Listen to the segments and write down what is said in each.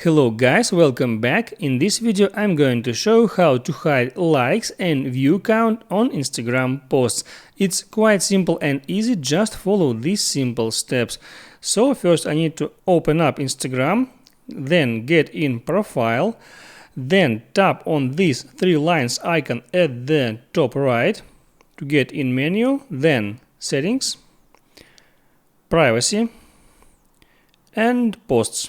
Hello guys, welcome back. In this video I'm going to show how to hide likes and view count on Instagram posts. It's quite simple and easy, just follow these simple steps. So first I need to open up Instagram, then get in profile, then tap on this three lines icon at the top right to get in menu, then settings, privacy and posts.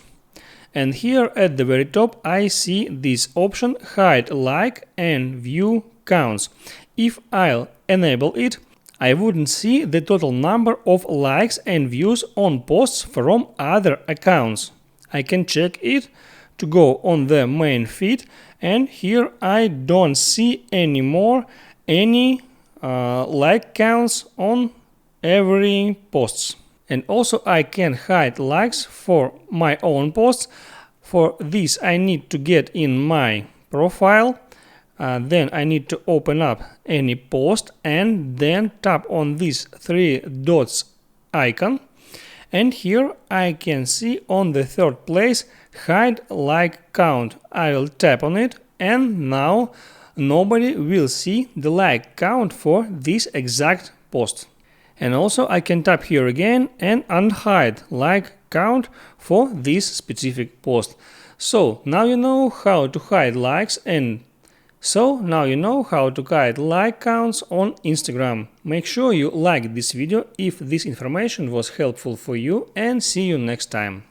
And here at the very top I see this option hide like and view counts. If I'll enable it, I wouldn't see the total number of likes and views on posts from other accounts. I can check it to go on the main feed, and here I don't see anymore any like counts on every posts. And also I can hide likes for my own posts. For this I need to get in my profile, then I need to open up any post and then tap on this three dots icon, and here I can see on the third place hide like count. I will tap on it and now nobody will see the like count for this exact post. And also I can tap here again and unhide like count for this specific post. So now you know how to hide likes, and so now you know how to hide like counts on Instagram. Make sure you like this video if this information was helpful for you, and see you next time.